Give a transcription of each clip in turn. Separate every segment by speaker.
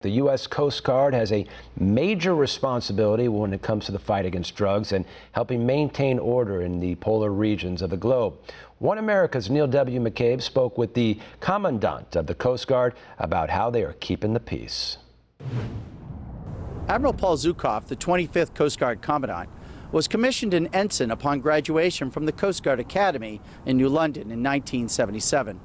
Speaker 1: The U.S. Coast Guard has a major responsibility when it comes to the fight against drugs and helping maintain order in the polar regions of the globe. One America's Neil W. McCabe spoke with the Commandant of the Coast Guard about how they are keeping the peace.
Speaker 2: Admiral Paul Zukunft, the 25th Coast Guard Commandant, was commissioned an ensign upon graduation from the Coast Guard Academy in New London in 1977.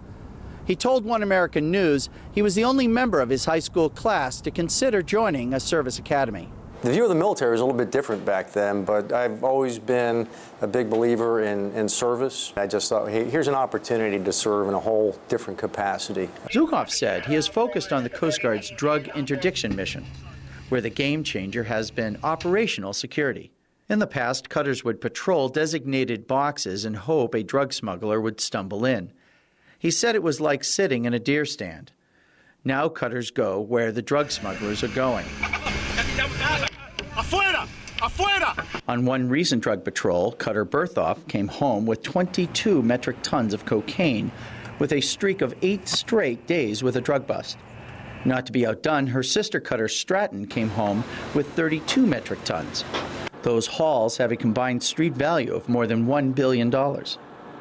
Speaker 2: He told One American News he was the only member of his high school class to consider joining a service academy.
Speaker 3: The view of the military was a little bit different back then, but I've always been a big believer in service. I just thought, hey, here's an opportunity to serve in a whole different capacity.
Speaker 2: Zukunft said he is focused on the Coast Guard's drug interdiction mission, where the game changer has been operational security. In the past, cutters would patrol designated boxes and hope a drug smuggler would stumble in. He said it was like sitting in a deer stand. Now cutters go where the drug smugglers are going.
Speaker 4: Afuera! Afuera!
Speaker 2: On one recent drug patrol, Cutter Berthoff came home with 22 metric tons of cocaine with a streak of 8 straight days with a drug bust. Not to be outdone, her sister Cutter Stratton came home with 32 metric tons. Those hauls have a combined street value of more than $1 billion.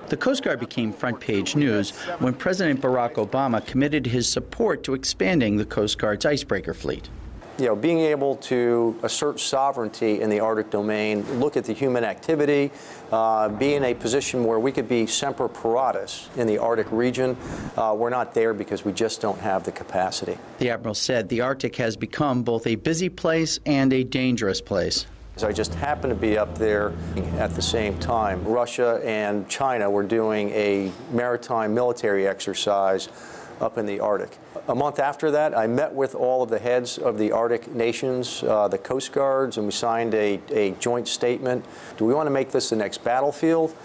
Speaker 2: The Coast Guard became front-page news when President Barack Obama committed his support to expanding the Coast Guard's icebreaker fleet.
Speaker 3: You know, being able to assert sovereignty in the Arctic domain, look at the human activity, be in a position where we could be semper paratus in the Arctic region, we're not there because we just don't have the capacity.
Speaker 2: The Admiral said the Arctic has become both a busy place and a dangerous place.
Speaker 3: I just happened to be up there at the same time. Russia and China were doing a maritime military exercise up in the Arctic. A month after that, I met with all of the heads of the Arctic nations, the Coast Guards, and we signed a joint statement. Do we want to make this the next battlefield,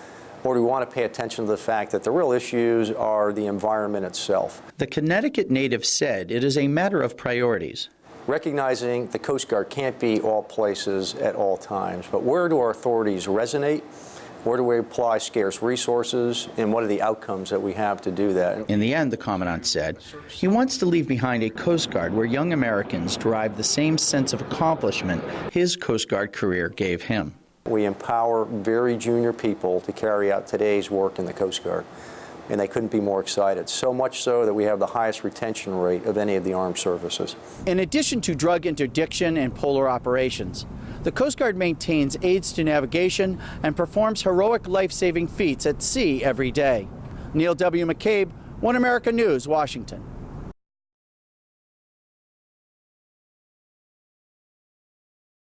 Speaker 3: or do we want to pay attention to the fact that the real issues are the environment itself?
Speaker 2: The Connecticut native said it is a matter of priorities.
Speaker 3: Recognizing the Coast Guard can't be all places at all times, but where do our authorities resonate? Where do we apply scarce resources, and what are the outcomes that we have to do that?
Speaker 2: In the end, the Commandant said, he wants to leave behind a Coast Guard where young Americans derive the same sense of accomplishment his Coast Guard career gave him.
Speaker 3: We empower very junior people to carry out today's work in the Coast Guard, and they couldn't be more excited, so much so that we have the highest retention rate of any of the armed services. In
Speaker 2: addition to drug interdiction and polar operations, the Coast Guard maintains aids to navigation and performs heroic life-saving feats at sea every day. Neil W. McCabe, One American News, Washington.